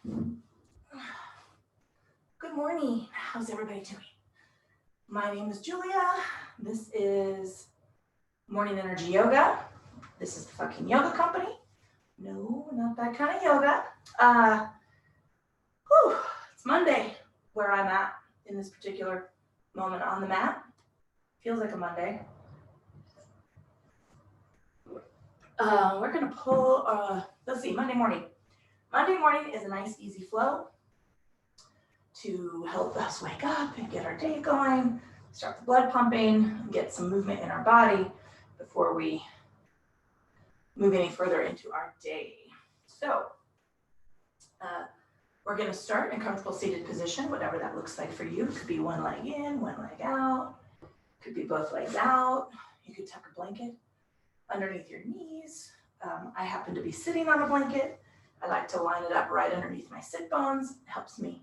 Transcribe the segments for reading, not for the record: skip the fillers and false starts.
Good morning. How's everybody doing? My name is Julia. This is Morning Energy Yoga. This is the fucking yoga company. No, not that kind of yoga. It's Monday where I'm at in this particular moment on the mat. Feels like a Monday. We're gonna pull, let's see, Monday morning. Monday morning is a nice easy flow to help us wake up and get our day going, start the blood pumping, get some movement in our body before we move any further into our day. So we're gonna start in comfortable seated position, whatever that looks like for you. It could be one leg in, one leg out. It could be both legs out. You could tuck a blanket underneath your knees. I happen to be sitting on a blanket. I like to line it up right underneath my sit bones. It helps me.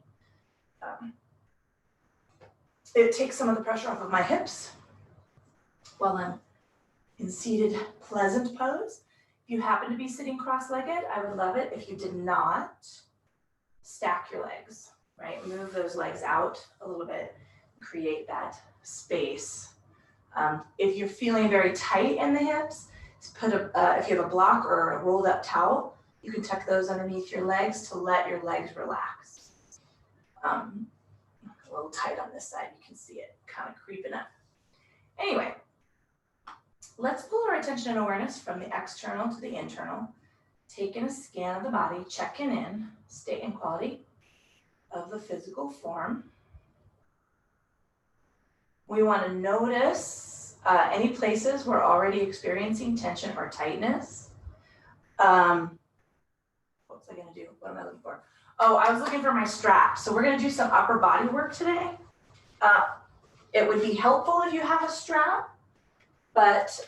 It takes some of the pressure off of my hips while I'm in seated, pleasant pose. If you happen to be sitting cross-legged, I would love it if you did not stack your legs, right? Move those legs out a little bit, create that space. If you're feeling very tight in the hips, if you have a block or a rolled up towel, you can tuck those underneath your legs to let your legs relax. A little tight on this side, you can see it kind of creeping up. Anyway, let's pull our attention and awareness from the external to the internal, taking a scan of the body, checking in, state and quality of the physical form. We want to notice any places we're already experiencing tension or tightness. What was I going to do? What am I looking for? Oh, I was looking for my strap. So we're going to do some upper body work today. It would be helpful if you have a strap, but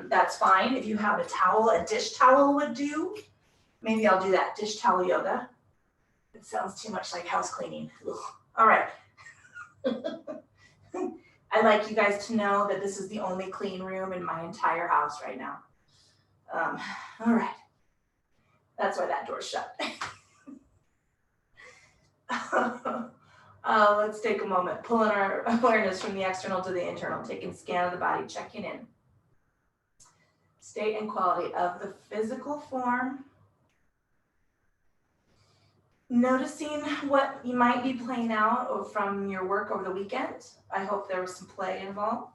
that's fine. If you have a towel, a dish towel would do. Maybe I'll do that dish towel yoga. It sounds too much like house cleaning. Ugh. All right. I'd like you guys to know that this is the only clean room in my entire house right now. All right. That's why that door's shut. Let's take a moment, pulling our awareness from the external to the internal, taking a scan of the body, checking in. State and quality of the physical form. Noticing what you might be playing out from your work over the weekend. I hope there was some play involved.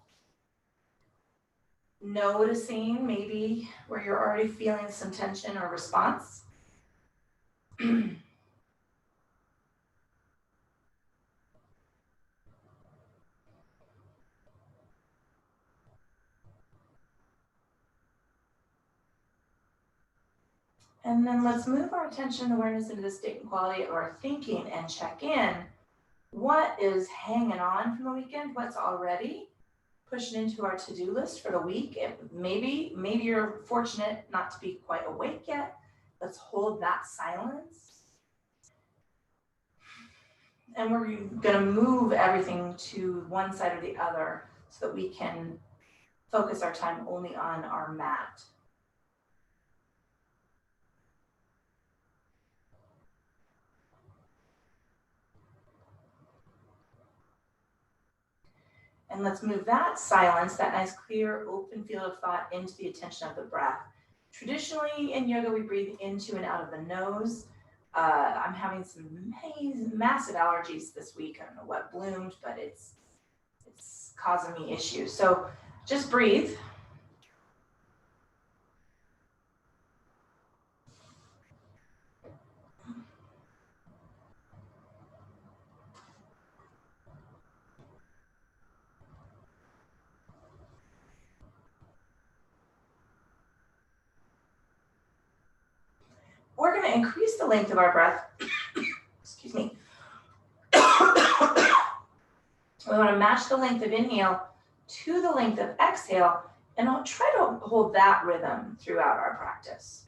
Noticing maybe where you're already feeling some tension or response. And then let's move our attention and awareness into the state and quality of our thinking and check in. What is hanging on from the weekend? What's already pushing into our to-do list for the week? Maybe you're fortunate not to be quite awake yet. Let's hold that silence. And we're going to move everything to one side or the other so that we can focus our time only on our mat. And let's move that silence, that nice, clear, open field of thought into the attention of the breath. Traditionally in yoga, we breathe into and out of the nose. I'm having some massive allergies this week. I don't know what bloomed, but it's causing me issues. So just breathe. We're going to increase the length of our breath. Excuse me. We want to match the length of inhale to the length of exhale, and I'll try to hold that rhythm throughout our practice.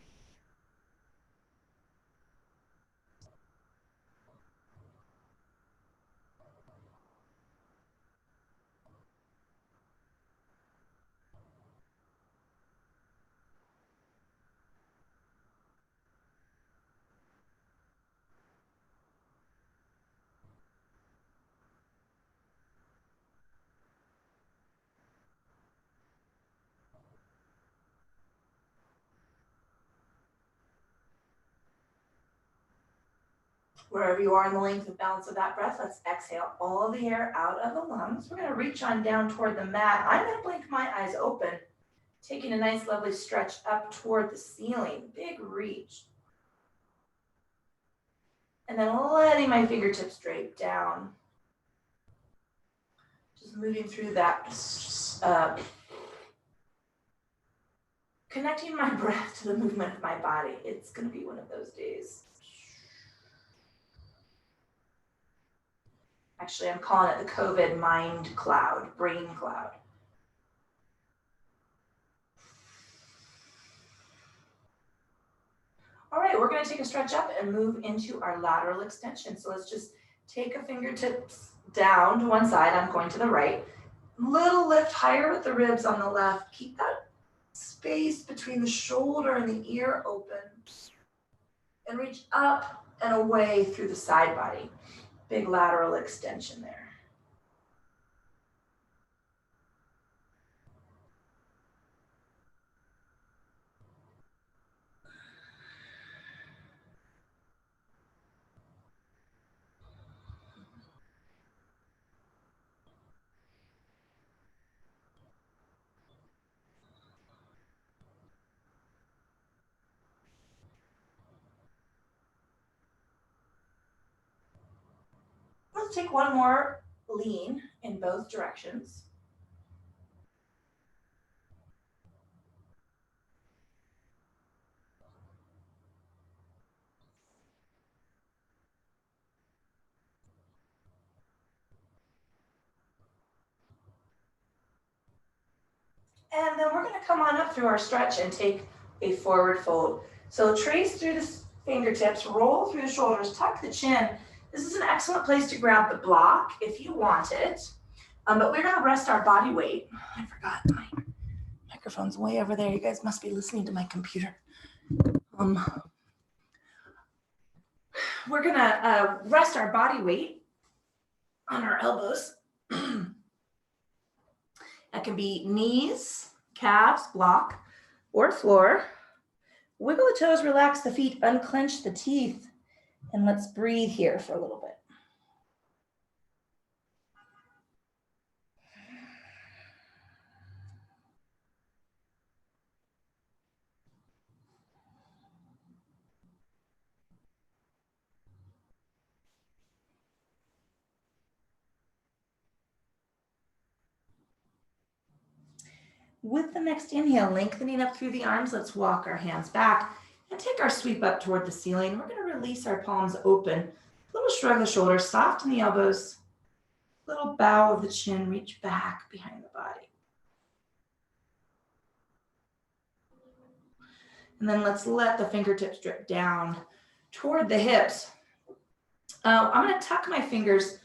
Wherever you are in the length and balance of that breath, let's exhale all the air out of the lungs. We're gonna reach on down toward the mat. I'm gonna blink my eyes open, taking a nice lovely stretch up toward the ceiling, big reach. And then letting my fingertips drape down. Just moving through that, connecting my breath to the movement of my body. It's gonna be one of those days. Actually, I'm calling it the COVID mind cloud, brain cloud. All right, we're gonna take a stretch up and move into our lateral extension. So let's just take a fingertips down to one side. I'm going to the right. Little lift higher with the ribs on the left. Keep that space between the shoulder and the ear open. And reach up and away through the side body. Big lateral extension there. Let's take one more lean in both directions. And then we're going to come on up through our stretch and take a forward fold. So trace through the fingertips, roll through the shoulders, tuck the chin. This is an excellent place to grab the block if you want it. But we're going to rest our body weight. I forgot my microphone's way over there. You guys must be listening to my computer. We're going to rest our body weight on our elbows. That can be knees, calves, block, or floor. Wiggle the toes, relax the feet, unclench the teeth, and let's breathe here for a little bit. With the next inhale, lengthening up through the arms, let's walk our hands back and take our sweep up toward the ceiling. We're going to release our palms open. Little shrug of the shoulders, soften the elbows, little bow of the chin, reach back behind the body. And then let's let the fingertips drip down toward the hips. I'm going to tuck my fingers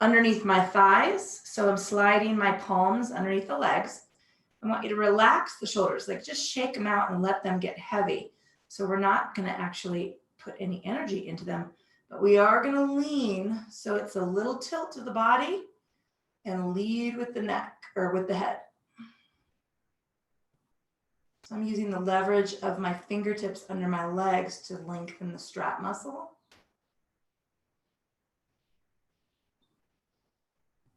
underneath my thighs. So I'm sliding my palms underneath the legs. I want you to relax the shoulders, like just shake them out and let them get heavy. So we're not going to actually put any energy into them, but we are going to lean. So it's a little tilt of the body and lead with the neck or with the head. So I'm using the leverage of my fingertips under my legs to lengthen the strap muscle.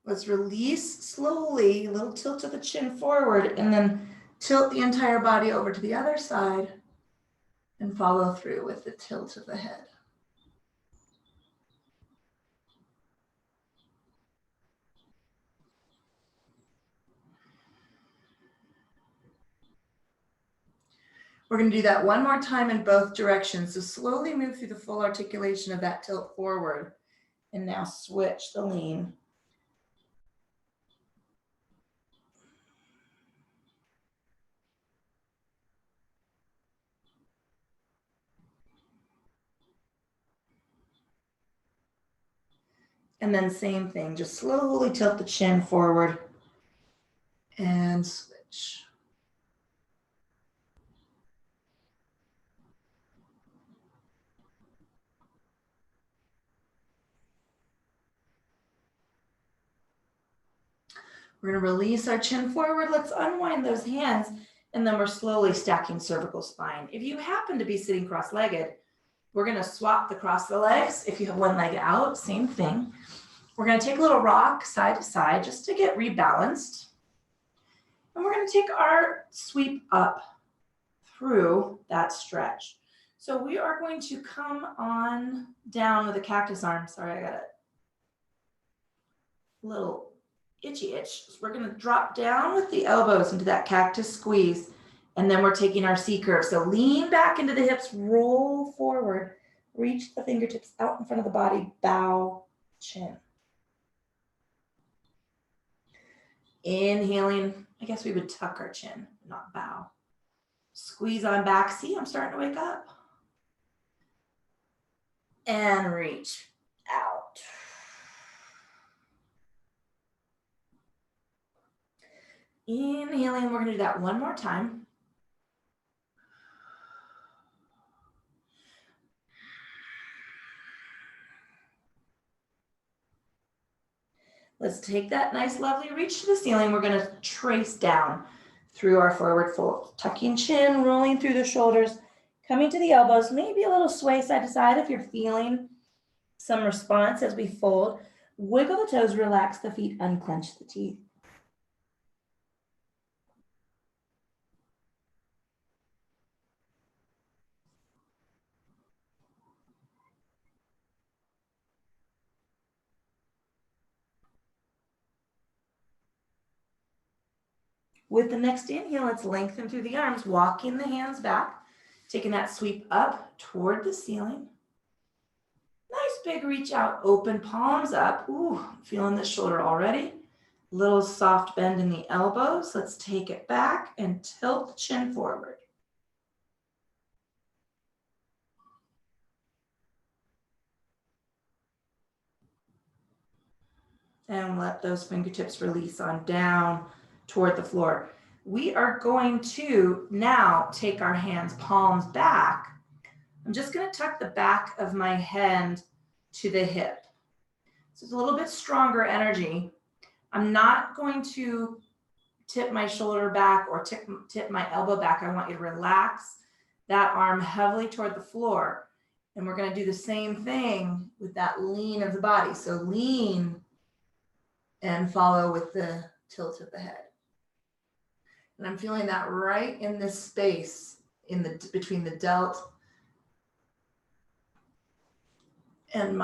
Let's release slowly, a little tilt of the chin forward, and then tilt the entire body over to the other side and follow through with the tilt of the head. We're going to do that one more time in both directions. So slowly move through the full articulation of that tilt forward, and now switch the lean. And then same thing, just slowly tilt the chin forward and switch. We're going to release our chin forward. Let's unwind those hands, and then we're slowly stacking cervical spine. If you happen to be sitting cross-legged, We're gonna swap the cross the legs. If you have one leg out, same thing. We're gonna take a little rock side to side just to get rebalanced. And we're gonna take our sweep up through that stretch. So we are going to come on down with a cactus arm. Sorry, I got a little itchy itch. So we're gonna drop down with the elbows into that cactus squeeze. And then we're taking our C curve. So lean back into the hips, roll forward, reach the fingertips out in front of the body, bow, chin. Inhaling, I guess we would tuck our chin, not bow. Squeeze on back. See, I'm starting to wake up. And reach out. Inhaling, we're gonna do that one more time. Let's take that nice, lovely reach to the ceiling. We're gonna trace down through our forward fold, tucking chin, rolling through the shoulders, coming to the elbows, maybe a little sway side to side if you're feeling some response as we fold. Wiggle the toes, relax the feet, unclench the teeth. With the next inhale, let's lengthen through the arms, walking the hands back, taking that sweep up toward the ceiling. Nice big reach out, open palms up. Ooh, feeling the shoulder already. Little soft bend in the elbows. Let's take it back and tilt the chin forward. And let those fingertips release on down toward the floor. We are going to now take our hands, palms back. I'm just gonna tuck the back of my hand to the hip. So it's a little bit stronger energy. I'm not going to tip my shoulder back or tip my elbow back. I want you to relax that arm heavily toward the floor. And we're gonna do the same thing with that lean of the body. So lean and follow with the tilt of the head. And I'm feeling that right in this space between the delt and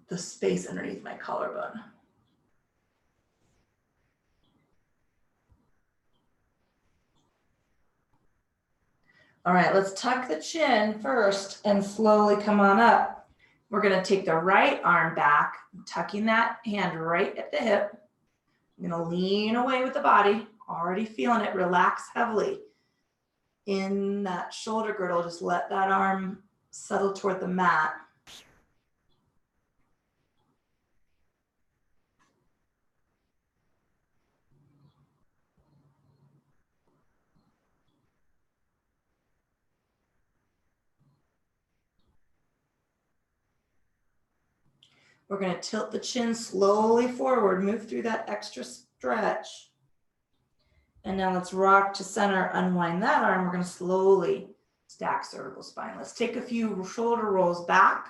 the space underneath my collarbone. All right, let's tuck the chin first and slowly come on up. We're gonna take the right arm back, tucking that hand right at the hip. I'm gonna lean away with the body, already feeling it, relax heavily. In that shoulder girdle, just let that arm settle toward the mat. We're gonna tilt the chin slowly forward, move through that extra stretch. And now let's rock to center, unwind that arm. We're gonna slowly stack cervical spine. Let's take a few shoulder rolls back.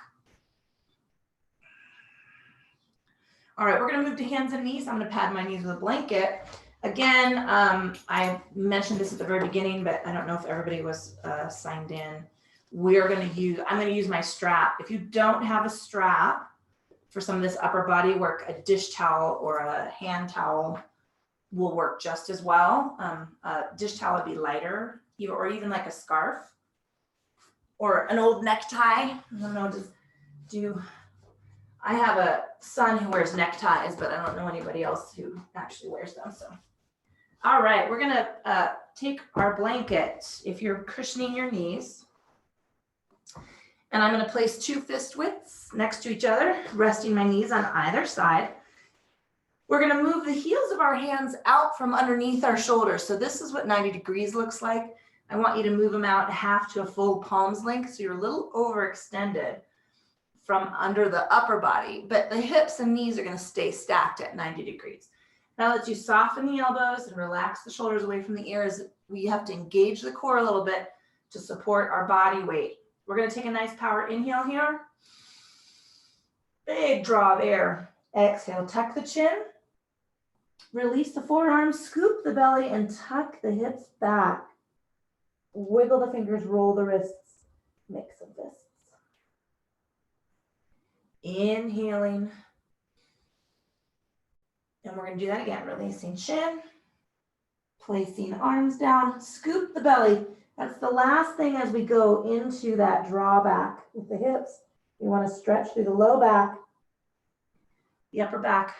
All right, we're gonna move to hands and knees. I'm gonna pad my knees with a blanket. Again, I mentioned this at the very beginning, but I don't know if everybody was signed in. I'm gonna use my strap. If you don't have a strap for some of this upper body work, a dish towel or a hand towel will work just as well. A dish towel would be lighter, or even like a scarf or an old necktie. I don't know, I have a son who wears neckties, but I don't know anybody else who actually wears them. So, all right, we're gonna take our blanket, if you're cushioning your knees, and I'm gonna place 2 fist widths next to each other, resting my knees on either side. We're gonna move the heels of our hands out from underneath our shoulders. So this is what 90 degrees looks like. I want you to move them out half to a full palm's length, so you're a little overextended from under the upper body, but the hips and knees are gonna stay stacked at 90 degrees. Now that you soften the elbows and relax the shoulders away from the ears, we have to engage the core a little bit to support our body weight. We're gonna take a nice power inhale here. Big draw of air. Exhale, tuck the chin. Release the forearms, scoop the belly, and tuck the hips back. Wiggle the fingers, roll the wrists, mix some fists. Inhaling. And we're gonna do that again, releasing chin, placing arms down, scoop the belly. That's the last thing as we go into that drawback with the hips. You wanna stretch through the low back. The upper back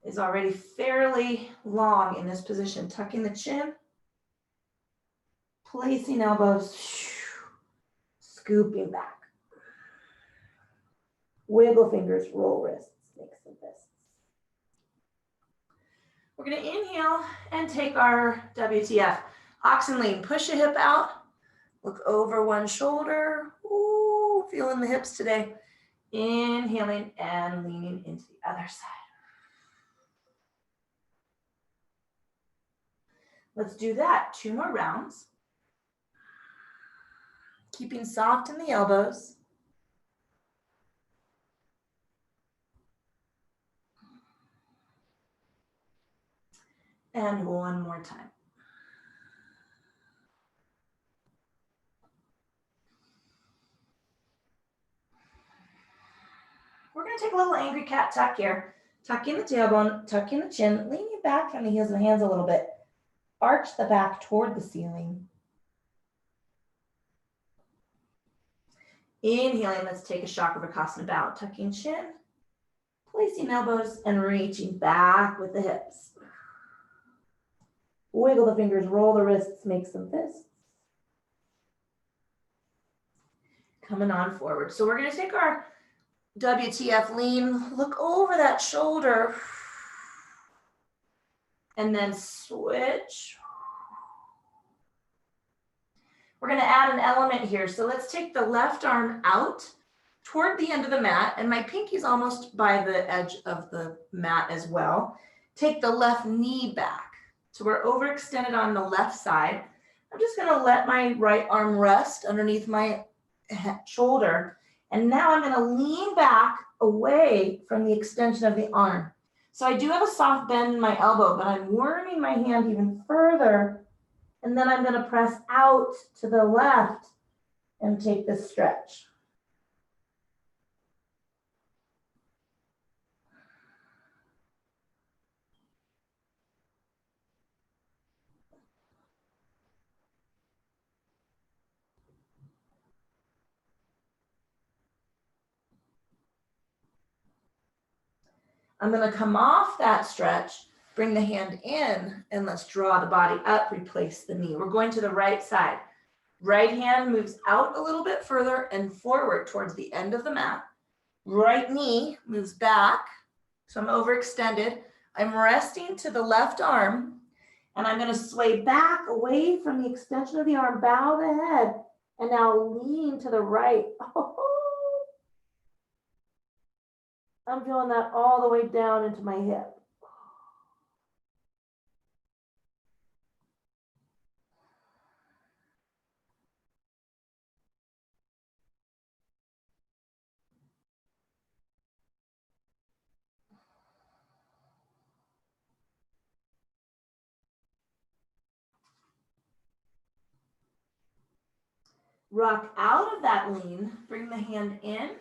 is already fairly long in this position. Tucking the chin, placing elbows, scooping back. Wiggle fingers, roll wrists, make some fists. We're gonna inhale and take our WTF. Oxen lean, push a hip out, look over one shoulder. Ooh, feeling the hips today. Inhaling and leaning into the other side. Let's do that 2 more rounds. Keeping soft in the elbows. And 1 more time. We're gonna take a little angry cat tuck here. Tuck in the tailbone, tuck in the chin, lean your back from the heels and hands a little bit. Arch the back toward the ceiling. Inhaling, let's take a Chakravarkasana bow. Tucking chin, placing elbows and reaching back with the hips. Wiggle the fingers, roll the wrists, make some fists. Coming on forward. So we're gonna take our WTF lean, look over that shoulder, and then switch. We're gonna add an element here. So let's take the left arm out toward the end of the mat, and my pinky's almost by the edge of the mat as well. Take the left knee back. So we're overextended on the left side. I'm just gonna let my right arm rest underneath my shoulder. And now I'm gonna lean back away from the extension of the arm. So I do have a soft bend in my elbow, but I'm worming my hand even further. And then I'm gonna press out to the left and take this stretch. I'm gonna come off that stretch, bring the hand in, and let's draw the body up, replace the knee. We're going to the right side. Right hand moves out a little bit further and forward towards the end of the mat. Right knee moves back, so I'm overextended. I'm resting to the left arm, and I'm gonna sway back away from the extension of the arm, bow the head, and now lean to the right. I'm feeling that all the way down into my hip. Rock out of that lean, bring the hand in,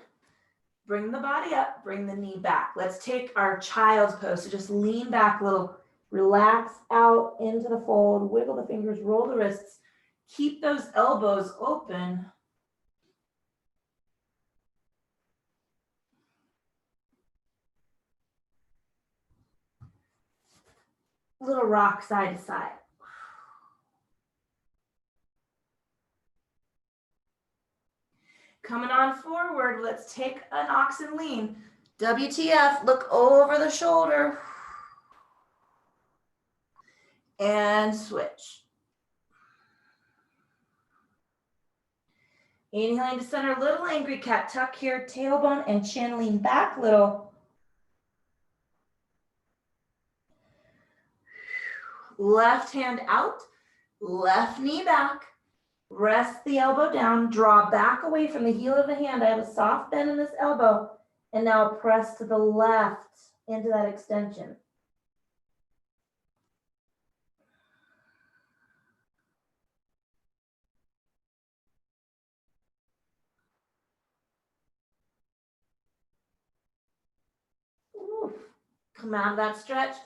bring the body up, bring the knee back. Let's take our child's pose. So just lean back a little, relax out into the fold, wiggle the fingers, roll the wrists, keep those elbows open. Little rock side to side. Coming on forward, let's take an oxen lean. WTF, look over the shoulder. And switch. Inhaling to center, little angry cat, tuck here, tailbone and chin, lean back little. Left hand out, left knee back. Rest the elbow down, draw back away from the heel of the hand. I have a soft bend in this elbow, and now press to the left into that extension. Ooh. Come out of that stretch,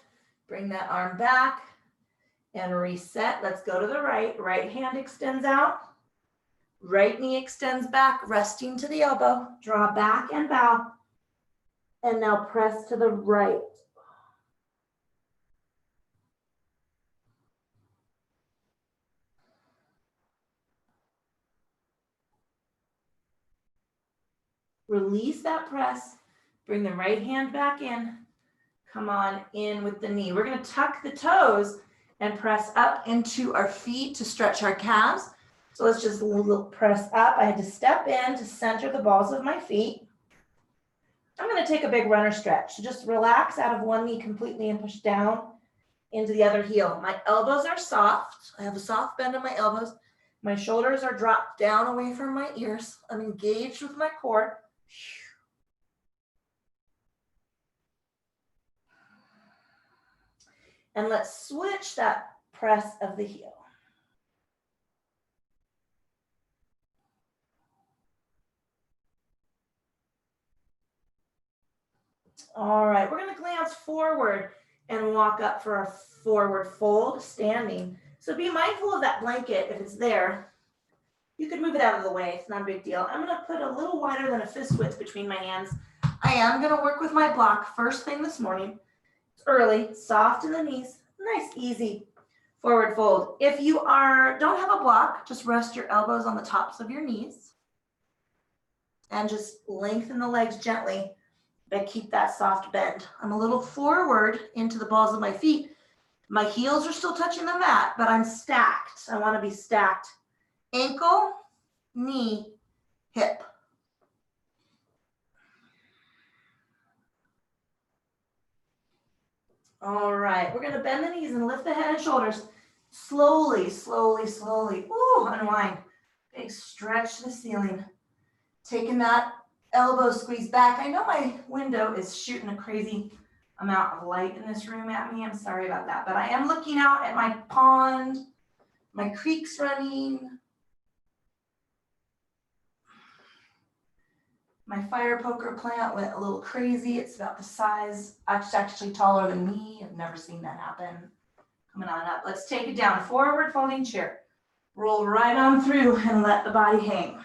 bring that arm back and reset. Let's go to the right. Right hand extends out. Right knee extends back, resting to the elbow. Draw back and bow. And now press to the right. Release that press. Bring the right hand back in. Come on in with the knee. We're going to tuck the toes and press up into our feet to stretch our calves. So let's just press up. I had to step in to center the balls of my feet. I'm going to take a big runner stretch. So just relax out of one knee completely and push down into the other heel. My elbows are soft. I have a soft bend in my elbows. My shoulders are dropped down away from my ears. I'm engaged with my core. And let's switch that press of the heel. All right, we're going to glance forward and walk up for our forward fold, standing. So be mindful of that blanket if it's there. You could move it out of the way, it's not a big deal. I'm going to put a little wider than a fist width between my hands. I am going to work with my block first thing this morning. It's early, soft in the knees, nice, easy forward fold. If you don't have a block, just rest your elbows on the tops of your knees and just lengthen the legs gently. But keep that soft bend. I'm a little forward into the balls of my feet. My heels are still touching the mat, but I'm stacked. I want to be stacked. Ankle, knee, hip. All right, we're going to bend the knees and lift the head and shoulders. Slowly, slowly, slowly. Ooh, unwind. Big stretch to the ceiling. Taking that elbow squeeze back. I know my window is shooting a crazy amount of light in this room at me. I'm sorry about that, but I am looking out at my pond. My creek's running. My fire poker plant went a little crazy. It's about the size, actually taller than me. I've never seen that happen. Coming on up. Let's take it down. Forward folding chair. Roll right on through and let the body hang.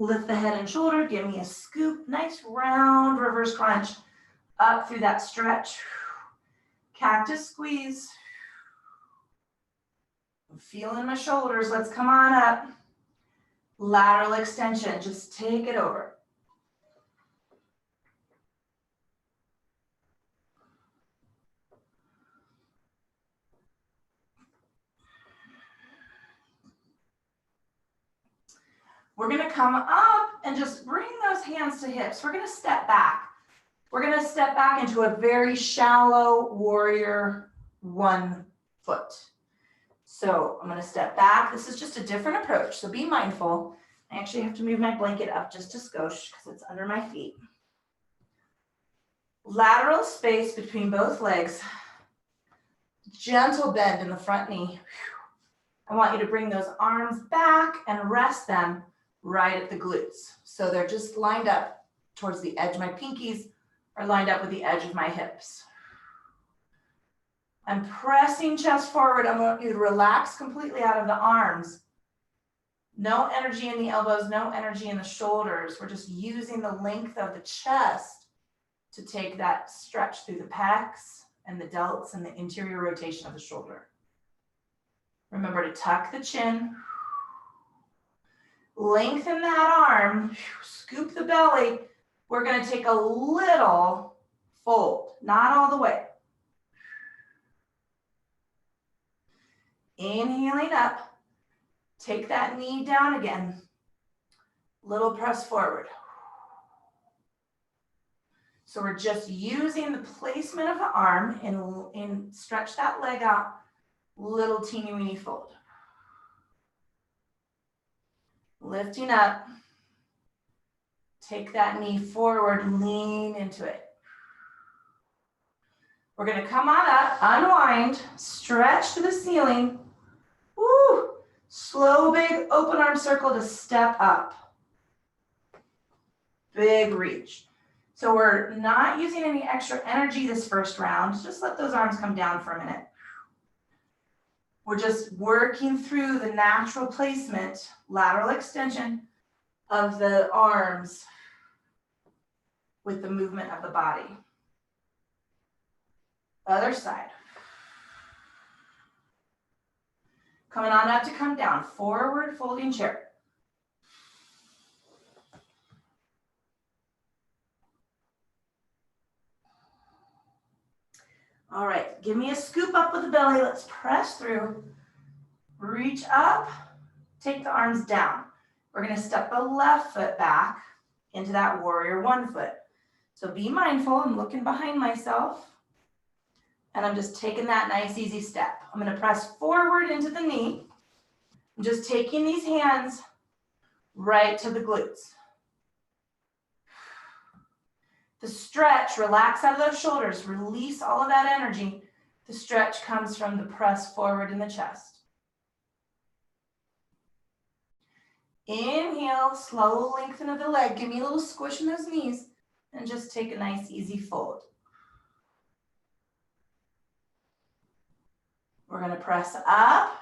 Lift the head and shoulder, give me a scoop, nice round reverse crunch up through that stretch. Cactus squeeze. I'm feeling my shoulders, let's come on up. Lateral extension, just take it over. We're gonna come up and just bring those hands to hips. We're gonna step back. We're gonna step back into a very shallow warrior 1 foot. So I'm gonna step back. This is just a different approach, so be mindful. I actually have to move my blanket up just a skosh because it's under my feet. Lateral space between both legs. Gentle bend in the front knee. I want you to bring those arms back and rest them right at the glutes. So they're just lined up towards the edge. My pinkies are lined up with the edge of my hips. I'm pressing chest forward. I want you to relax completely out of the arms. No energy in the elbows, no energy in the shoulders. We're just using the length of the chest to take that stretch through the pecs and the delts and the interior rotation of the shoulder. Remember to tuck the chin. Lengthen that arm, scoop the belly. We're going to take a little fold, not all the way. Inhaling up, take that knee down again. Little press forward. So we're just using the placement of the arm and stretch that leg out, little teeny weeny fold. Lifting up, take that knee forward, lean into it. We're gonna come on up, unwind, stretch to the ceiling. Woo! Slow, big open arm circle to step up. Big reach. So we're not using any extra energy this first round. Just let those arms come down for a minute. We're just working through the natural placement, lateral extension of the arms with the movement of the body. Other side. Coming on up to come down, forward folding chair. All right, give me a scoop up with the belly. Let's press through. Reach up, take the arms down. We're gonna step the left foot back into that warrior one foot. So be mindful, I'm looking behind myself. And I'm just taking that nice, easy step. I'm gonna press forward into the knee. I'm just taking these hands right to the glutes. The stretch, relax out of those shoulders, release all of that energy. The stretch comes from the press forward in the chest. Inhale, slow lengthen of the leg. Give me a little squish in those knees and just take a nice, easy fold. We're gonna press up,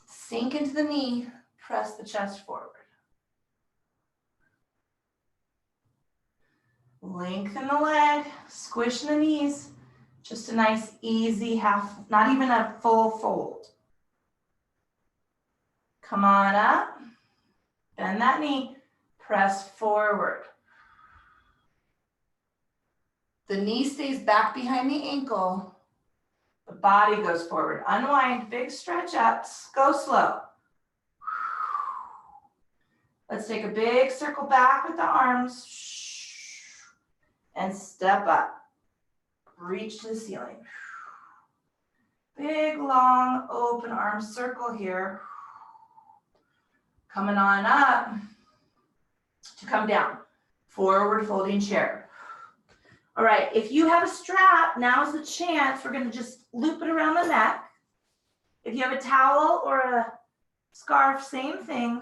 sink into the knee, press the chest forward. Lengthen the leg, squish the knees. Just a nice, easy half, not even a full fold. Come on up, bend that knee, press forward. The knee stays back behind the ankle. The body goes forward. Unwind, big stretch up, go slow. Let's take a big circle back with the arms and step up. Reach to the ceiling. Big, long, open arm circle here. Coming on up to come down. Forward folding chair. All right, if you have a strap, now's the chance. We're gonna just loop it around the neck. If you have a towel or a scarf, same thing.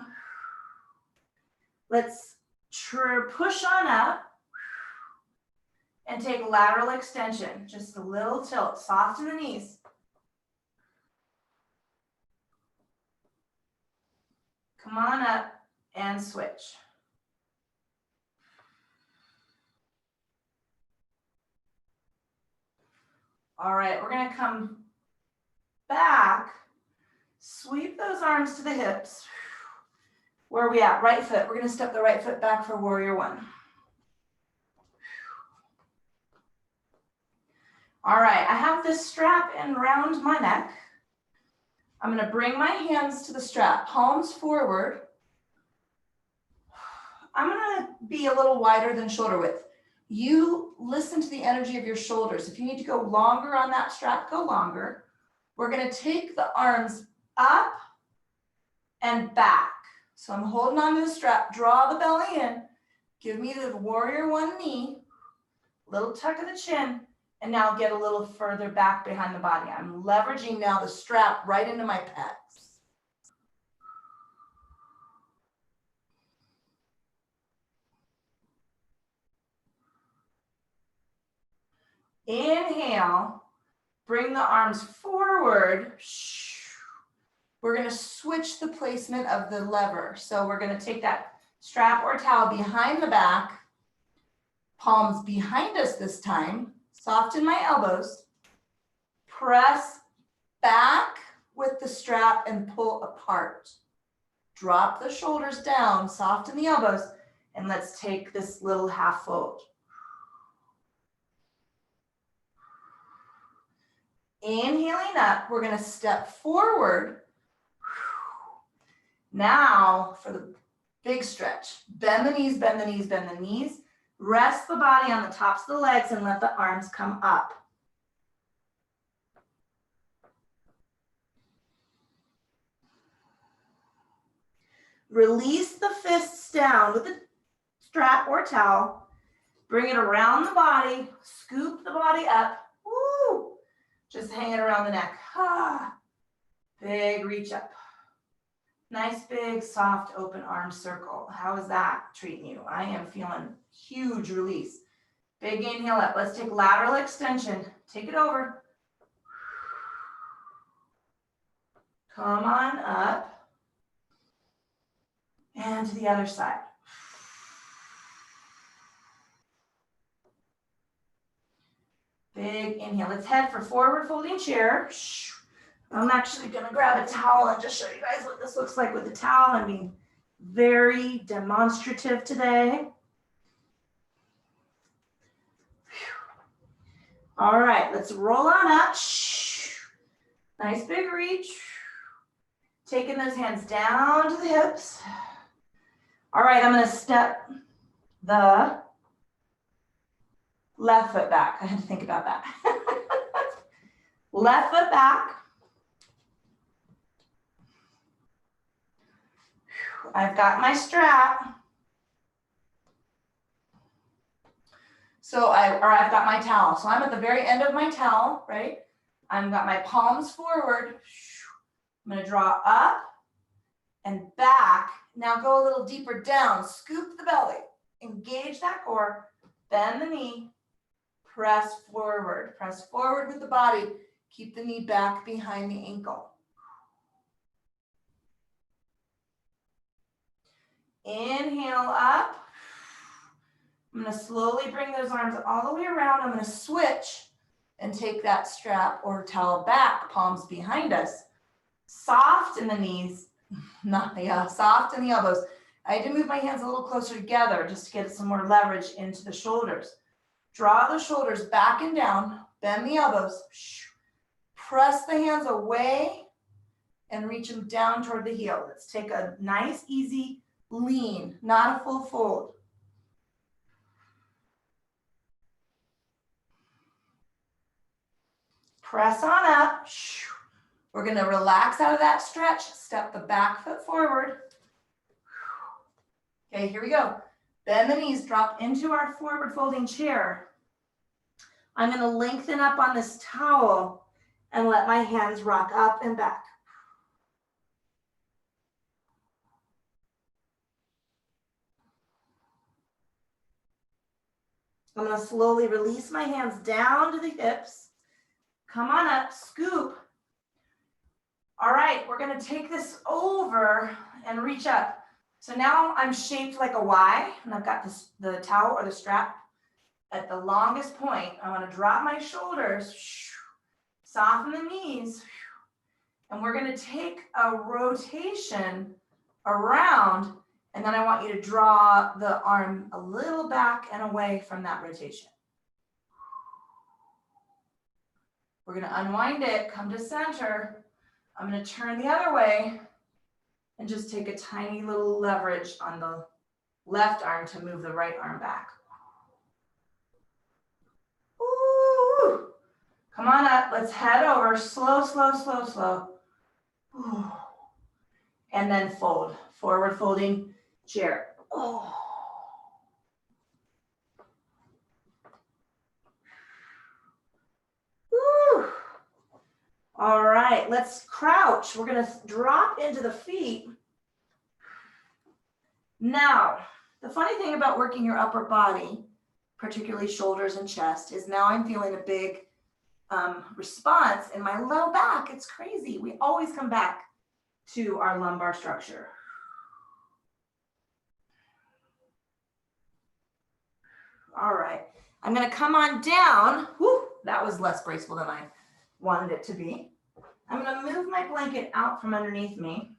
Let's push on up and take lateral extension. Just a little tilt, soften the knees. Come on up and switch. All right, we're gonna come back, sweep those arms to the hips. Where are we at? Right foot. We're gonna step the right foot back for warrior one. All right, I have this strap around my neck. I'm gonna bring my hands to the strap, palms forward. I'm gonna be a little wider than shoulder width. You listen to the energy of your shoulders. If you need to go longer on that strap, go longer. We're gonna take the arms up and back. So I'm holding on to the strap, draw the belly in, give me the warrior one knee, little tuck of the chin, and now get a little further back behind the body. I'm leveraging now the strap right into my pecs. Inhale, bring the arms forward. We're gonna switch the placement of the lever. So we're gonna take that strap or towel behind the back, palms behind us this time, soften my elbows, press back with the strap and pull apart. Drop the shoulders down, soften the elbows, and let's take this little half fold. Inhaling up, we're gonna step forward. Now for the big stretch. Bend the knees, bend the knees, bend the knees. Rest the body on the tops of the legs and let the arms come up. Release the fists down with a strap or towel. Bring it around the body. Scoop the body up. Woo! Just hang it around the neck. Ah. Big reach up. Nice big soft open arm circle. How is that treating you? I am feeling huge release. Big inhale up. Let's take lateral extension. Take it over. Come on up. And to the other side. Big inhale. Let's head for forward folding chair. I'm actually gonna grab a towel and just show you guys what this looks like with the towel. I'm being very demonstrative today. All right, let's roll on up. Nice big reach. Taking those hands down to the hips. All right, I'm gonna step the left foot back. I had to think about that. Left foot back. I've got my strap. I've got my towel. So I'm at the very end of my towel, right? I've got my palms forward. I'm gonna draw up and back. Now go a little deeper down. Scoop the belly. Engage that core. Bend the knee. Press forward. Press forward with the body. Keep the knee back behind the ankle. Inhale up. I'm going to slowly bring those arms all the way around. I'm going to switch and take that strap or towel back, palms behind us. Soft in the knees, soft in the elbows. I had to move my hands a little closer together just to get some more leverage into the shoulders. Draw the shoulders back and down, bend the elbows. Press the hands away and reach them down toward the heel. Let's take a nice, easy lean, not a full fold. Press on up. We're going to relax out of that stretch. Step the back foot forward. Okay, here we go. Bend the knees, drop into our forward folding chair. I'm going to lengthen up on this towel and let my hands rock up and back. I'm going to slowly release my hands down to the hips. Come on up, scoop. All right, we're going to take this over and reach up. So now I'm shaped like a Y, and I've got the towel or the strap at the longest point. I want to drop my shoulders, soften the knees, and we're going to take a rotation around, and then I want you to draw the arm a little back and away from that rotation. We're going to unwind it, come to center. I'm going to turn the other way and just take a tiny little leverage on the left arm to move the right arm back. Ooh. Come on up. Let's head over. Slow, slow, slow, slow. Ooh. And then fold. Forward folding chair. Oh. Woo. All right, let's crouch. We're going to drop into the feet. Now, the funny thing about working your upper body, particularly shoulders and chest, is now I'm feeling a big response in my low back. It's crazy. We always come back to our lumbar structure. All right, I'm going to come on down. Whew, that was less graceful than I wanted it to be. I'm going to move my blanket out from underneath me.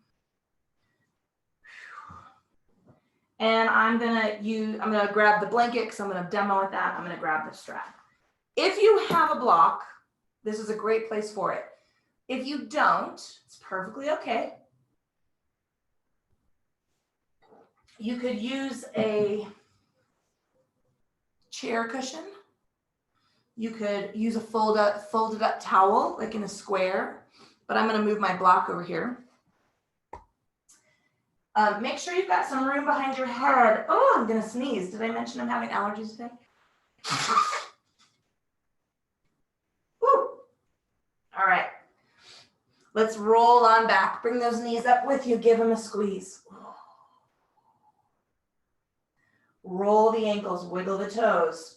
And I'm going to grab the blanket because I'm going to demo with that. I'm going to grab the strap. If you have a block, this is a great place for it. If you don't, it's perfectly okay. You could use a chair cushion. You could use a folded up towel, like in a square, but I'm gonna move my block over here. Make sure you've got some room behind your head. Oh, I'm gonna sneeze. Did I mention I'm having allergies today? Woo. All right. Let's roll on back. Bring those knees up with you. Give them a squeeze. Roll the ankles, wiggle the toes.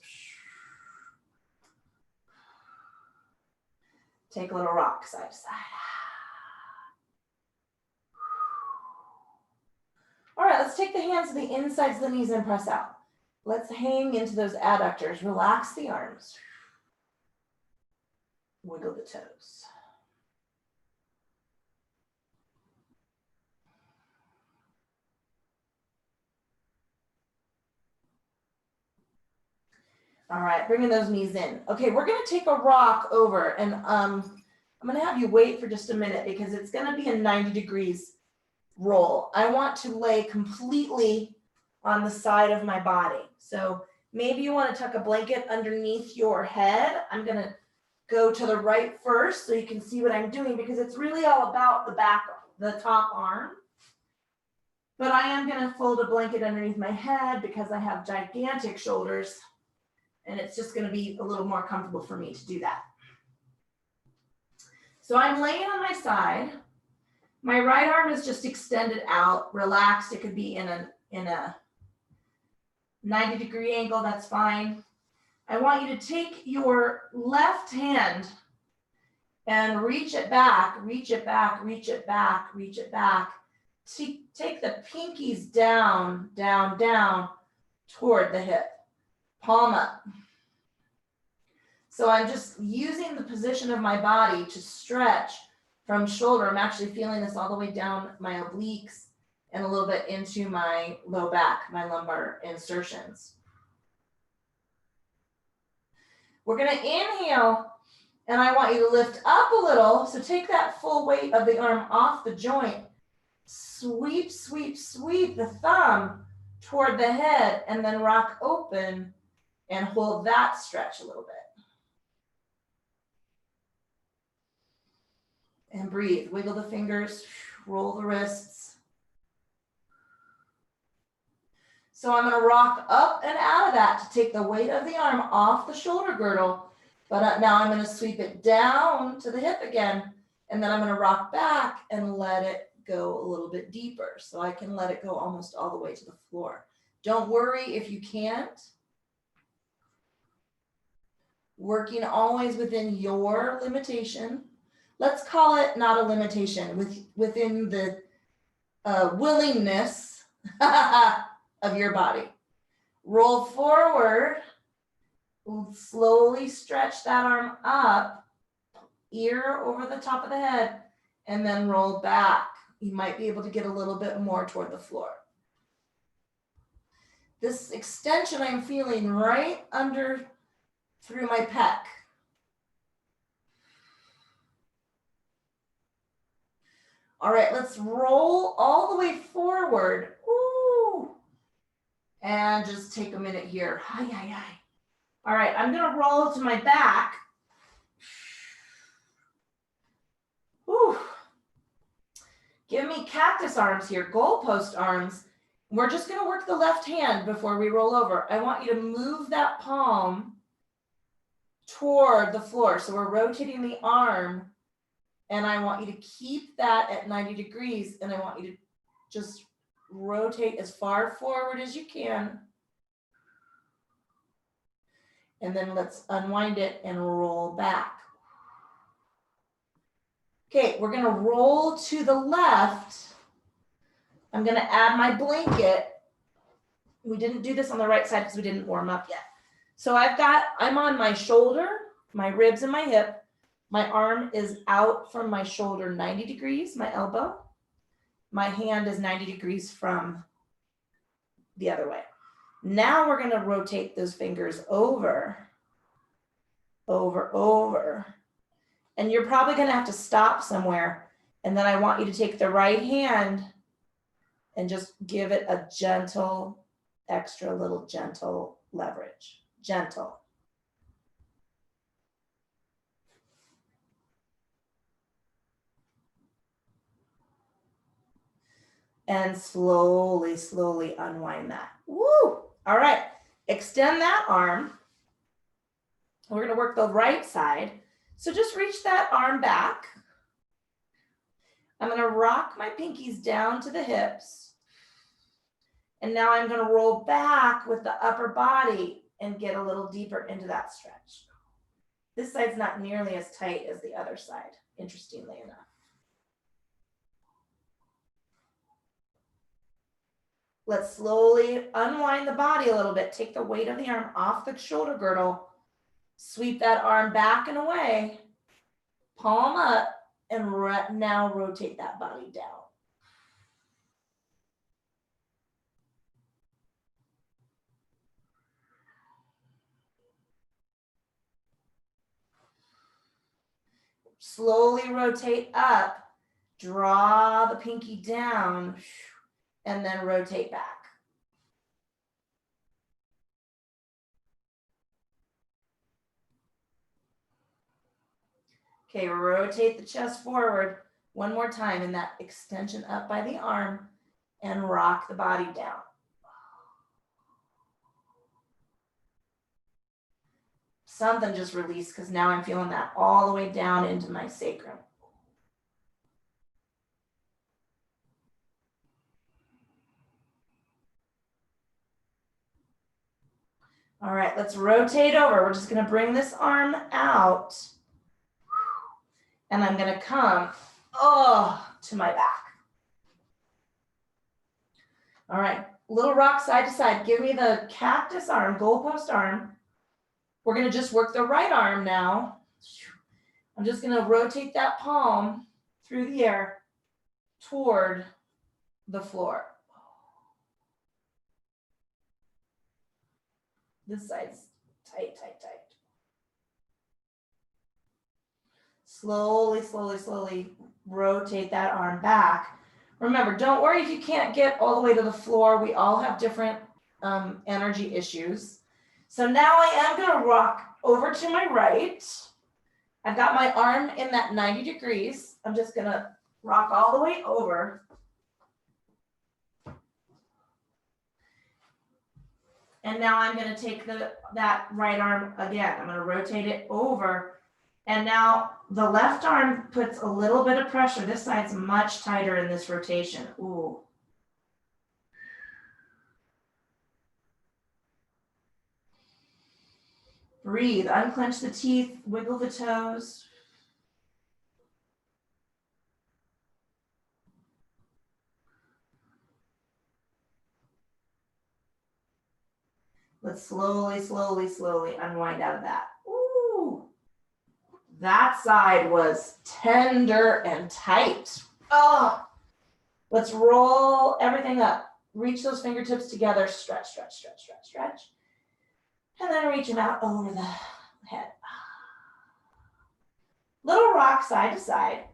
Take a little rock side to side. All right, let's take the hands to the insides of the knees and press out. Let's hang into those adductors. Relax the arms. Wiggle the toes. All right, bringing those knees in. Okay, we're gonna take a rock over, and I'm gonna have you wait for just a minute because it's gonna be a 90 degrees roll. I want to lay completely on the side of my body. So maybe you wanna tuck a blanket underneath your head. I'm gonna go to the right first so you can see what I'm doing because it's really all about the back, the top arm. But I am gonna fold a blanket underneath my head because I have gigantic shoulders. And it's just gonna be a little more comfortable for me to do that. So I'm laying on my side. My right arm is just extended out, relaxed. It could be in a 90 degree angle, that's fine. I want you to take your left hand and reach it back, reach it back, reach it back, reach it back. Take the pinkies down, down, down toward the hip. Palm up. So I'm just using the position of my body to stretch from shoulder. I'm actually feeling this all the way down my obliques and a little bit into my low back, my lumbar insertions. We're gonna inhale, and I want you to lift up a little. So take that full weight of the arm off the joint. Sweep, sweep, sweep the thumb toward the head, and then rock open and hold that stretch a little bit. And breathe, wiggle the fingers, roll the wrists. So I'm gonna rock up and out of that to take the weight of the arm off the shoulder girdle, but now I'm gonna sweep it down to the hip again, and then I'm gonna rock back and let it go a little bit deeper. So I can let it go almost all the way to the floor. Don't worry if you can't. Working always within your limitation. Let's call it not a limitation, within the willingness of your body. Roll forward, slowly stretch that arm up, ear over the top of the head, and then roll back. You might be able to get a little bit more toward the floor. This extension I'm feeling right under through my pec. All right, let's roll all the way forward. Ooh. And just take a minute here. Hi, hi, hi. All right, I'm gonna roll to my back. Ooh. Give me cactus arms here, goalpost arms. We're just gonna work the left hand before we roll over. I want you to move that palm toward the floor. So we're rotating the arm, and I want you to keep that at 90 degrees, and I want you to just rotate as far forward as you can. And then let's unwind it and roll back. Okay, we're gonna roll to the left. I'm gonna add my blanket. We didn't do this on the right side because we didn't warm up yet. So I'm on my shoulder, my ribs and my hip. My arm is out from my shoulder 90 degrees, my elbow. My hand is 90 degrees from the other way. Now we're gonna rotate those fingers over, over, over. And you're probably gonna have to stop somewhere. And then I want you to take the right hand and just give it a gentle, extra little gentle leverage. gentle. And slowly, slowly unwind that. Woo! All right, extend that arm. We're gonna work the right side. So just reach that arm back. I'm gonna rock my pinkies down to the hips. And now I'm gonna roll back with the upper body and get a little deeper into that stretch. This side's not nearly as tight as the other side, interestingly enough. Let's slowly unwind the body a little bit. Take the weight of the arm off the shoulder girdle. Sweep that arm back and away. Palm up, and now rotate that body down. Slowly rotate up. Draw the pinky down, and then rotate back. Okay, rotate the chest forward one more time in that extension up by the arm and rock the body down. Something just released because now I'm feeling that all the way down into my sacrum. All right, let's rotate over. We're just gonna bring this arm out and I'm gonna come, to my back. All right, little rock side to side. Give me the cactus arm, goalpost arm. We're gonna just work the right arm now. I'm just gonna rotate that palm through the air toward the floor. This side's tight, tight, tight. Slowly, slowly, slowly rotate that arm back. Remember, don't worry if you can't get all the way to the floor. We all have different energy issues. So now I am gonna rock over to my right. I've got my arm in that 90 degrees. I'm just gonna rock all the way over. And now I'm gonna take that right arm again. I'm gonna rotate it over. And now the left arm puts a little bit of pressure. This side's much tighter in this rotation. Ooh. Breathe, unclench the teeth, wiggle the toes. Let's slowly, slowly, slowly unwind out of that. Ooh. That side was tender and tight. Oh, let's roll everything up. Reach those fingertips together, stretch, stretch, stretch, stretch, stretch. And then reach them out over the head. Little rock side to side.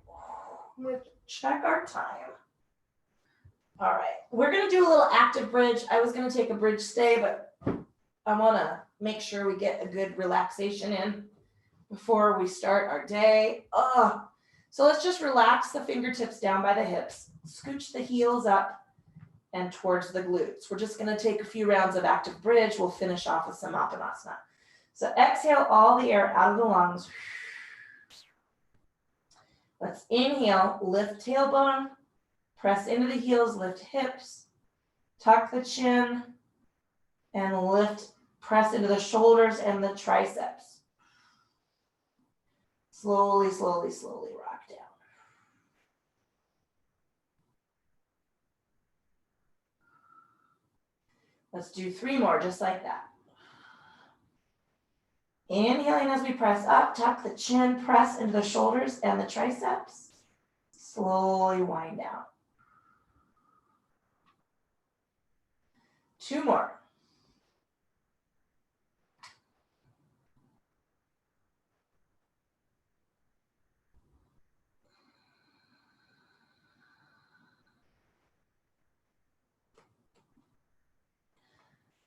Check our time. All right, we're gonna do a little active bridge. I was gonna take a bridge stay, but I wanna make sure we get a good relaxation in before we start our day. So let's just relax the fingertips down by the hips, scooch the heels up and towards the glutes. We're just gonna take a few rounds of active bridge. We'll finish off with some Samapanasana. So exhale all the air out of the lungs. Let's inhale, lift tailbone, press into the heels, lift hips, tuck the chin, and lift, press into the shoulders and the triceps. Slowly, slowly, slowly rock down. Let's do 3 more, just like that. Inhaling as we press up, tuck the chin, press into the shoulders and the triceps. Slowly wind down. 2 more.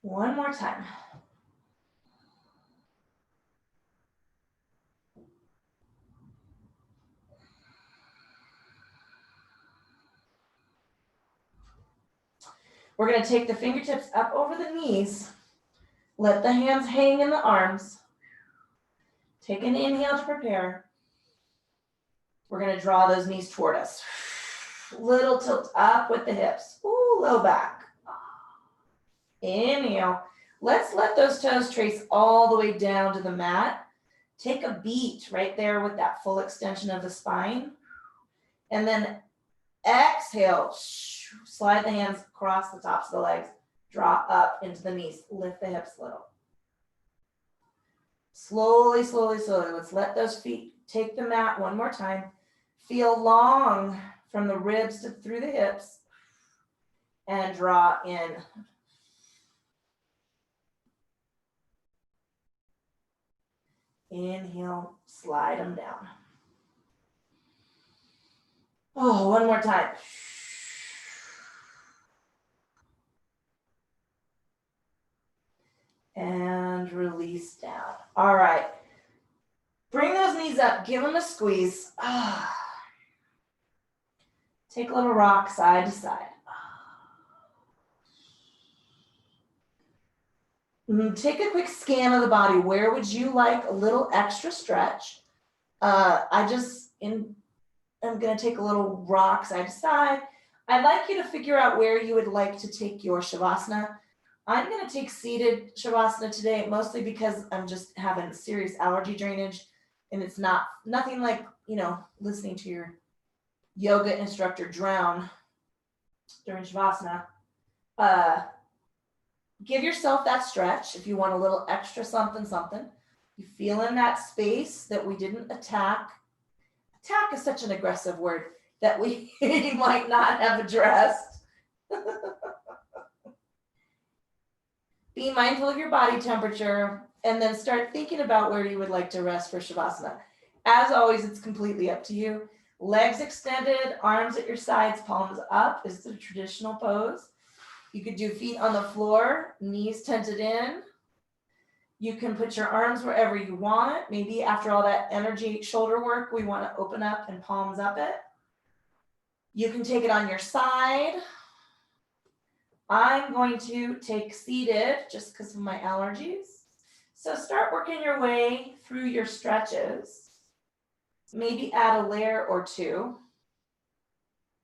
One more time. We're gonna take the fingertips up over the knees. Let the hands hang in the arms. Take an inhale to prepare. We're gonna draw those knees toward us. Little tilt up with the hips. Ooh, low back. Inhale. Let's let those toes trace all the way down to the mat. Take a beat right there with that full extension of the spine. And then exhale. Slide the hands across the tops of the legs. Draw up into the knees. Lift the hips a little. Slowly, slowly, slowly. Let's let those feet take the mat one more time. Feel long from the ribs to through the hips. And draw in. Inhale, slide them down. Oh, one more time. And release down. All right. Bring those knees up. Give them a squeeze. Take a little rock side to side. Take a quick scan of the body. Where would you like a little extra stretch? I'm going to take a little rock side to side. I'd like you to figure out where you would like to take your Shavasana. I'm going to take seated Shavasana today, mostly because I'm just having serious allergy drainage, and it's nothing like, listening to your yoga instructor drown during Shavasana. Give yourself that stretch if you want a little extra something. You feel in that space that we didn't attack. Attack is such an aggressive word that we might not have addressed. Be mindful of your body temperature and then start thinking about where you would like to rest for Shavasana. As always, it's completely up to you. Legs extended, arms at your sides, palms up is the traditional pose. You could do feet on the floor, knees tented in. You can put your arms wherever you want. Maybe after all that energy shoulder work, we want to open up and palms up it. You can take it on your side. I'm going to take seated just because of my allergies. So start working your way through your stretches. Maybe add a layer or two.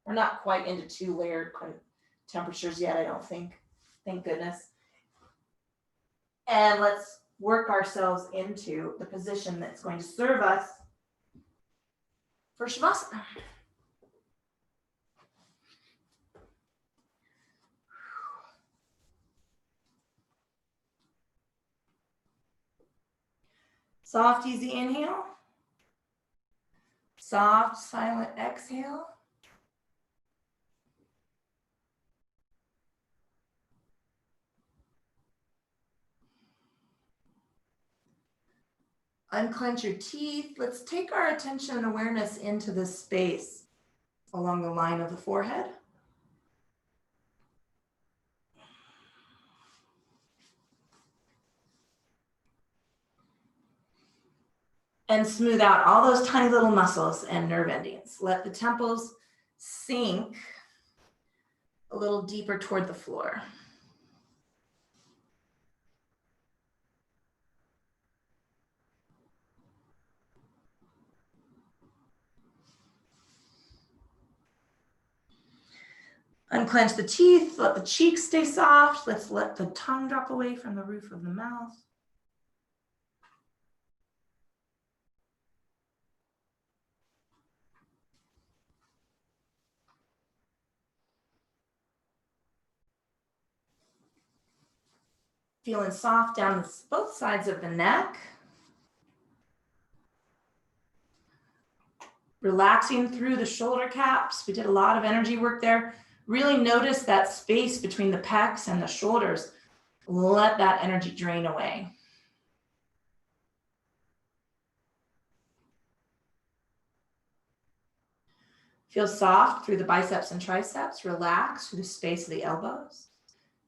We're not quite into 2 layered temperatures yet, I don't think. Thank goodness. And let's work ourselves into the position that's going to serve us for Shavasana. Soft, easy inhale. Soft, silent exhale. Unclench your teeth. Let's take our attention and awareness into this space along the line of the forehead. And smooth out all those tiny little muscles and nerve endings. Let the temples sink a little deeper toward the floor. Unclench the teeth, let the cheeks stay soft. Let's let the tongue drop away from the roof of the mouth. Feeling soft down both sides of the neck. Relaxing through the shoulder caps. We did a lot of energy work there. Really notice that space between the pecs and the shoulders. Let that energy drain away. Feel soft through the biceps and triceps. Relax through the space of the elbows.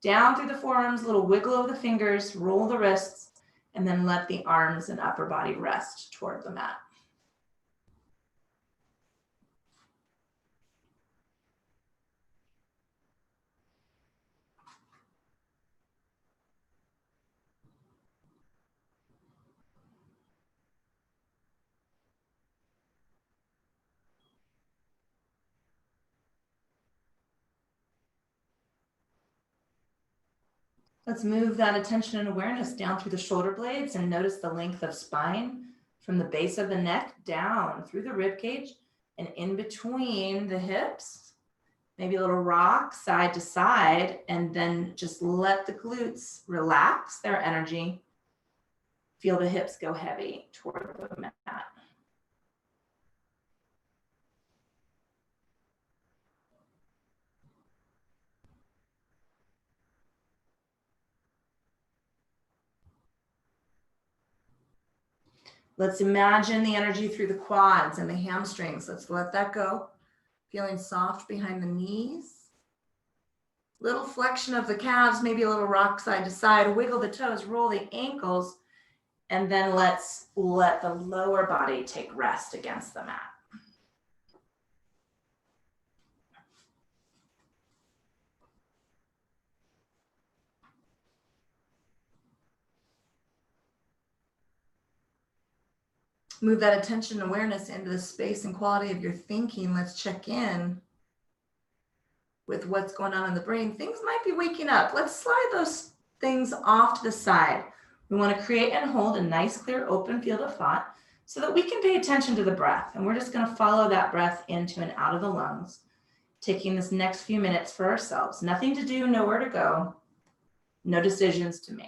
Down through the forearms, little wiggle of the fingers, roll the wrists, and then let the arms and upper body rest toward the mat. Let's move that attention and awareness down through the shoulder blades and notice the length of spine from the base of the neck down through the rib cage and in between the hips. Maybe a little rock side to side, and then just let the glutes relax their energy. Feel the hips go heavy toward the mat. Let's imagine the energy through the quads and the hamstrings. Let's let that go. Feeling soft behind the knees. Little flexion of the calves, maybe a little rock side to side. Wiggle the toes, roll the ankles, and then let's let the lower body take rest against the mat. Move that attention and awareness into the space and quality of your thinking. Let's check in with what's going on in the brain. Things might be waking up. Let's slide those things off to the side. We want to create and hold a nice, clear, open field of thought so that we can pay attention to the breath. And we're just going to follow that breath into and out of the lungs, taking this next few minutes for ourselves. Nothing to do, nowhere to go, no decisions to make.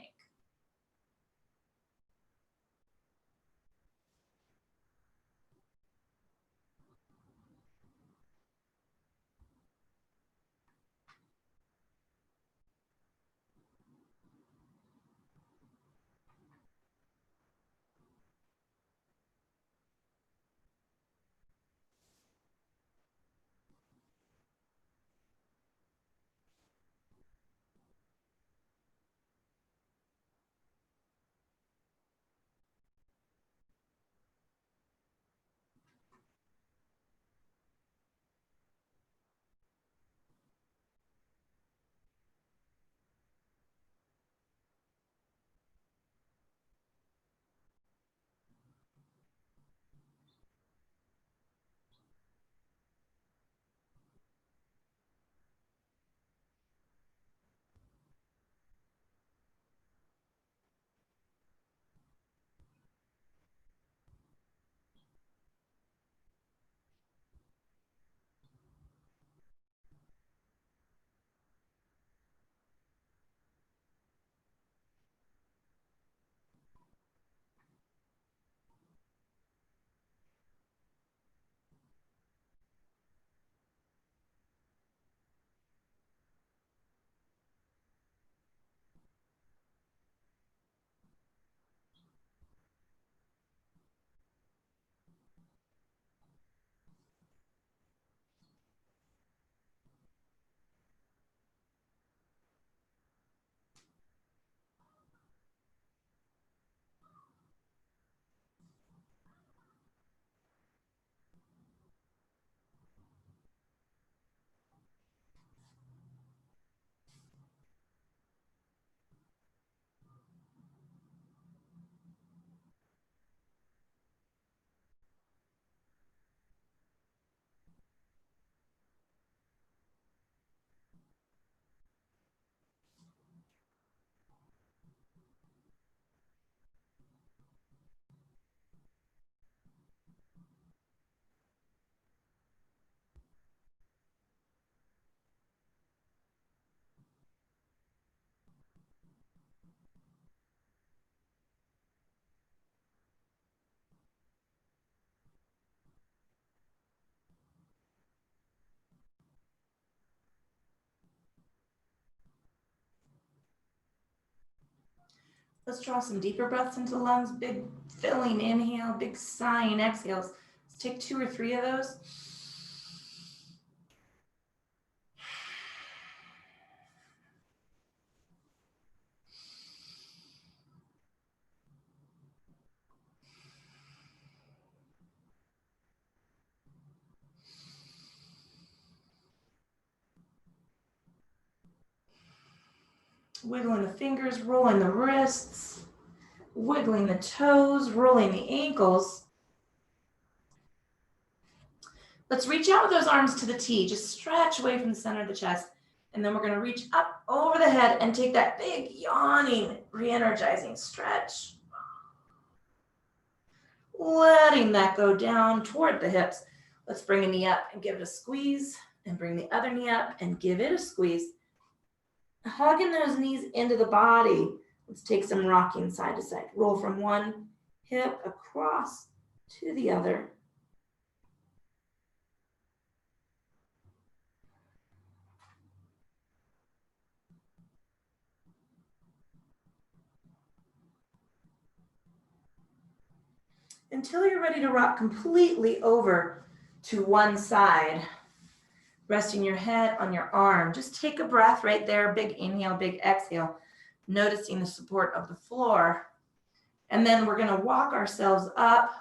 Let's draw some deeper breaths into the lungs. Big filling inhale, big sighing exhales. Let's take 2 or 3 of those. Wiggling the fingers, rolling the wrists, wiggling the toes, rolling the ankles. Let's reach out with those arms to the T. Just stretch away from the center of the chest. And then we're gonna reach up over the head and take that big yawning, re-energizing stretch. Letting that go down toward the hips. Let's bring a knee up and give it a squeeze, and bring the other knee up and give it a squeeze. Hugging those knees into the body. Let's take some rocking side to side. Roll from one hip across to the other. Until you're ready to rock completely over to one side. Resting your head on your arm. Just take a breath right there. Big inhale, big exhale. Noticing the support of the floor. And then we're gonna walk ourselves up,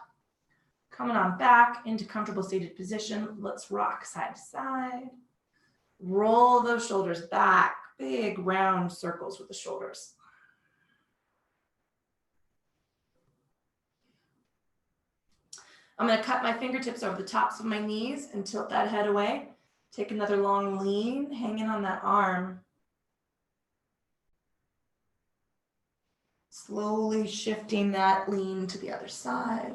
coming on back into comfortable seated position. Let's rock side to side. Roll those shoulders back. Big round circles with the shoulders. I'm gonna cut my fingertips over the tops of my knees and tilt that head away. Take another long lean, hanging on that arm. Slowly shifting that lean to the other side.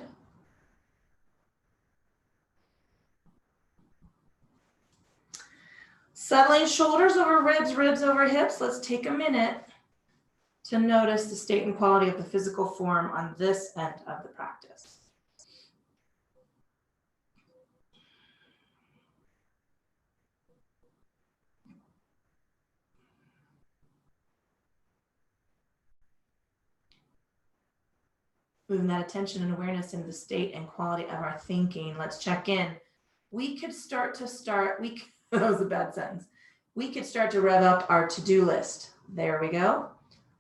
Settling shoulders over ribs, ribs over hips. Let's take a minute to notice the state and quality of the physical form on this end of the practice. Moving that attention and awareness into the state and quality of our thinking. Let's check in. We could start, that was a bad sentence. We could start to rev up our to-do list. There we go.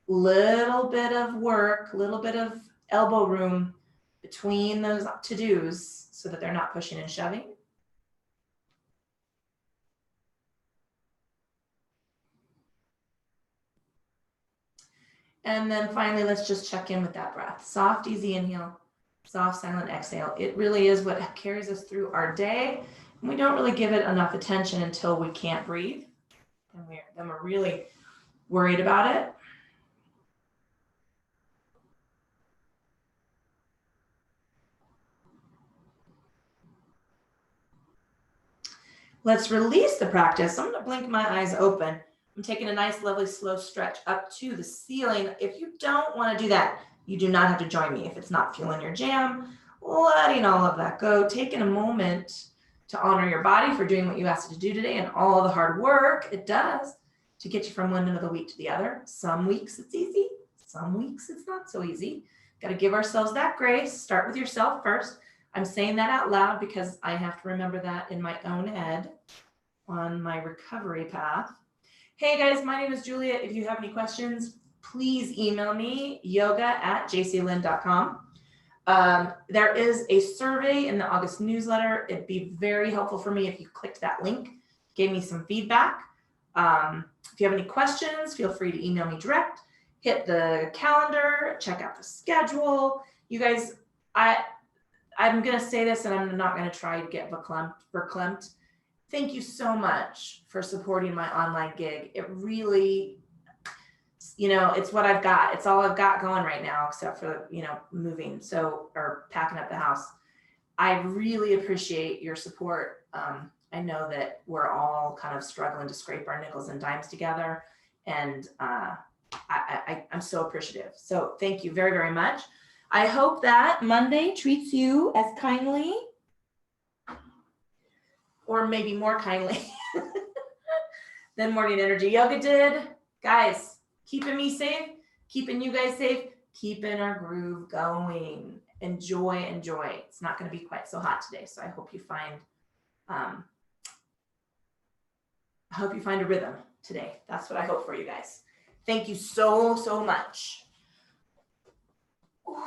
Little bit of work, little bit of elbow room between those to-dos so that they're not pushing and shoving. And then finally, let's just check in with that breath. Soft, easy inhale, soft, silent exhale. It really is what carries us through our day. And we don't really give it enough attention until we can't breathe. And then we're really worried about it. Let's release the practice. I'm gonna blink my eyes open. I'm taking a nice, lovely, slow stretch up to the ceiling. If you don't wanna do that, you do not have to join me if it's not fueling your jam. Letting all of that go, taking a moment to honor your body for doing what you asked it to do today and all the hard work it does to get you from one end of the week to the other. Some weeks it's easy, some weeks it's not so easy. Got to give ourselves that grace. Start with yourself first. I'm saying that out loud because I have to remember that in my own head on my recovery path. Hey guys, my name is Julia. If you have any questions, please email me, yoga@jclynn.com. There is a survey in the August newsletter. It'd be very helpful for me if you clicked that link, gave me some feedback. If you have any questions, feel free to email me direct, hit the calendar, check out the schedule. You guys, I'm going to say this and I'm not going to try to get verklempt. Thank you so much for supporting my online gig. It really, it's what I've got. It's all I've got going right now, except for, moving, or packing up the house. I really appreciate your support. I know that we're all kind of struggling to scrape our nickels and dimes together. And I'm so appreciative. So thank you very, very much. I hope that Monday treats you as kindly, or maybe more kindly than morning energy yoga did. Guys, keeping me safe, keeping you guys safe, keeping our groove going. Enjoy. It's not going to be quite so hot today, so I hope you find a rhythm today. That's what I hope for you guys. Thank you so much. Ooh.